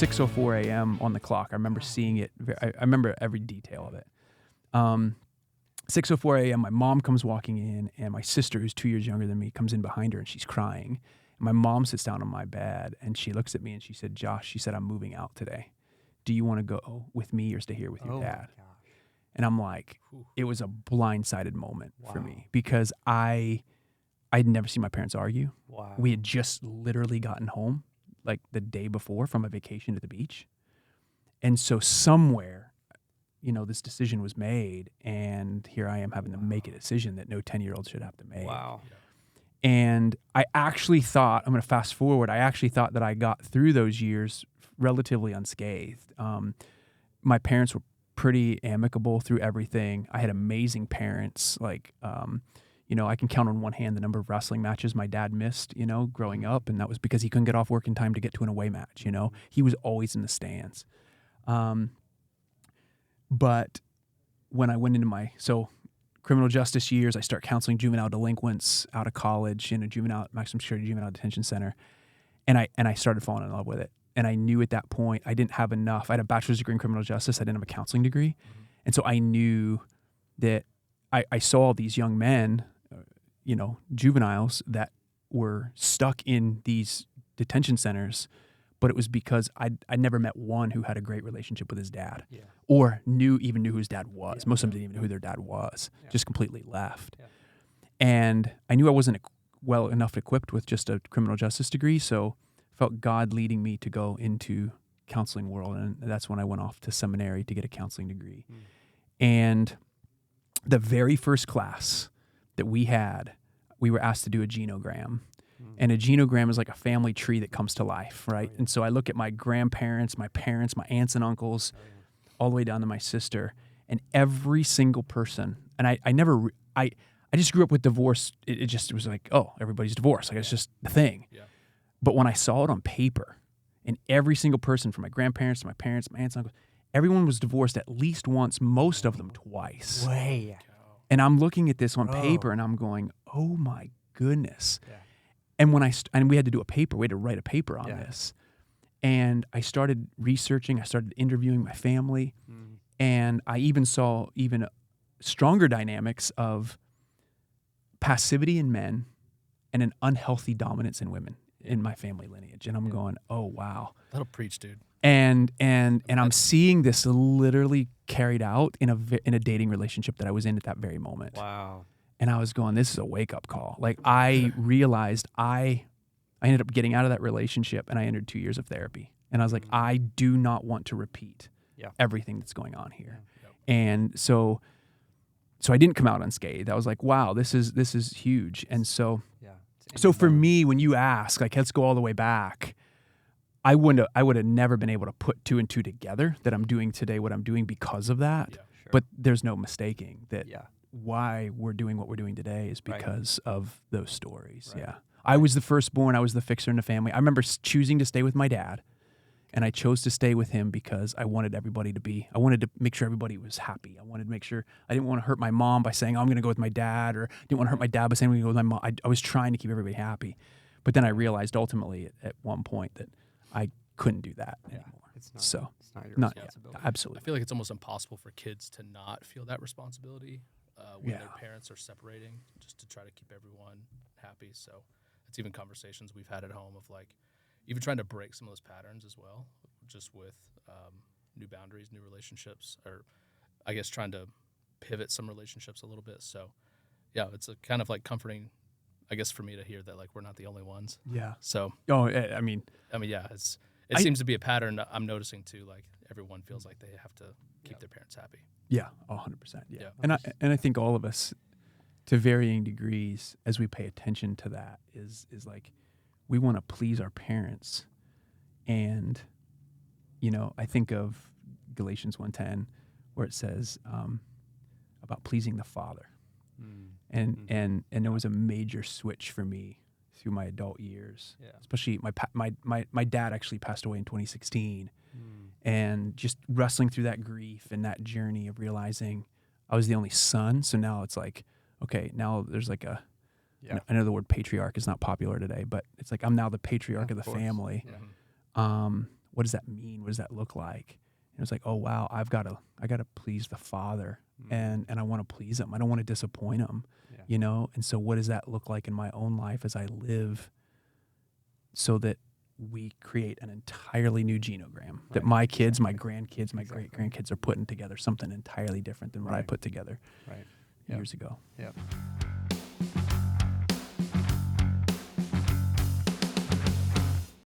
6:04 a.m. on the clock. I remember seeing it. I remember every detail of it. 6:04 a.m. My mom comes walking in, and my sister, who's 2 years younger than me, comes in behind her, and she's crying. And my mom sits down on my bed, and she looks at me, and she said, "Josh," she said, "I'm moving out today. Do you want to go with me or stay here with your dad?" And I'm like, it was a blindsided moment for me because I'd never seen my parents argue. Wow. We had just literally gotten home like the day before from a vacation to the beach. And so somewhere, this decision was made, and here I am having to make a decision that no 10-year-old should have to make. Wow. And I actually thought, I'm going to fast forward, I actually thought that I got through those years relatively unscathed. My parents were pretty amicable through everything. I had amazing parents. Like, I can count on one hand the number of wrestling matches my dad missed, growing up. And that was because he couldn't get off work in time to get to an away match. He was always in the stands. But when I went into my criminal justice years, I start counseling juvenile delinquents out of college in a maximum security juvenile detention center. And I started falling in love with it. And I knew at that point I didn't have enough. I had a bachelor's degree in criminal justice. I didn't have a counseling degree. Mm-hmm. And so I knew that I saw all these young men, juveniles that were stuck in these detention centers, but it was because I never met one who had a great relationship with his dad or knew who his dad was. Most of them didn't even know who their dad was, just completely left. Yeah. And I knew I wasn't well enough equipped with just a criminal justice degree, so felt God leading me to go into counseling world, and that's when I went off to seminary to get a counseling degree. And the very first class that we had, we were asked to do a genogram. And a genogram is like a family tree that comes to life, right? And so I look at my grandparents, my parents, my aunts and uncles, all the way down to my sister, and every single person. And I just grew up with divorce. It was like, oh, everybody's divorced. Like it's just the thing. Yeah. But when I saw it on paper, and every single person from my grandparents to my parents, my aunts and uncles, everyone was divorced at least once, most of them twice. Way. And I'm looking at this on paper, and I'm going, oh my goodness. Yeah. And and we had to do a paper, we had to write a paper on this. And I started researching, I started interviewing my family, and I even saw stronger dynamics of passivity in men and an unhealthy dominance in women in my family lineage. And I'm going, oh wow. That'll preach, dude. And I'm seeing this literally carried out in a dating relationship that I was in at that very moment. Wow. And I was going, this is a wake-up call. Like, I realized I ended up getting out of that relationship, and I entered 2 years of therapy. And I was like, I do not want to repeat everything that's going on here. Yeah. And so I didn't come out unscathed. I was like, wow, this is huge. And so for me, when you ask, like, let's go all the way back, I would have never been able to put two and two together that I'm doing today what I'm doing because of that. Yeah, sure. But there's no mistaking that why we're doing what we're doing today is because of those stories. Right. Yeah. I was the firstborn. I was the fixer in the family. I remember choosing to stay with my dad, and I chose to stay with him because I wanted I wanted to make sure everybody was happy. I wanted to make sure I didn't want to hurt my mom by saying, oh, I'm going to go with my dad, or didn't want to hurt my dad by saying, I'm going to go with my mom. I was trying to keep everybody happy. But then I realized ultimately at one point that I couldn't do that anymore. It's not your responsibility. Absolutely. I feel like it's almost impossible for kids to not feel that responsibility when their parents are separating, just to try to keep everyone happy. So it's even conversations we've had at home of like even trying to break some of those patterns as well, just with new boundaries, new relationships, or I guess trying to pivot some relationships a little bit. So yeah, it's a kind of like comforting, I guess, for me to hear that like we're not the only ones. Yeah. So I mean, yeah, it seems to be a pattern I'm noticing too. Like everyone feels like they have to keep their parents happy. Yeah, 100%. Yeah. And I think all of us, to varying degrees, as we pay attention to that, is like we want to please our parents, and I think of Galatians 1:10 where it says about pleasing the Father. And there was a major switch for me through my adult years, especially my dad actually passed away in 2016, and just wrestling through that grief and that journey of realizing I was the only son. So now it's like, okay, now there's like I know the word patriarch is not popular today, but it's like I'm now the patriarch of the family. what does that mean? What does that look like? And it was like, oh wow, I got to please the Father, and I want to please him. I don't want to disappoint him, you know? And so what does that look like in my own life as I live so that we create an entirely new genogram, that my kids, my grandkids, my great-grandkids are putting together something entirely different than what I put together years ago. Yep.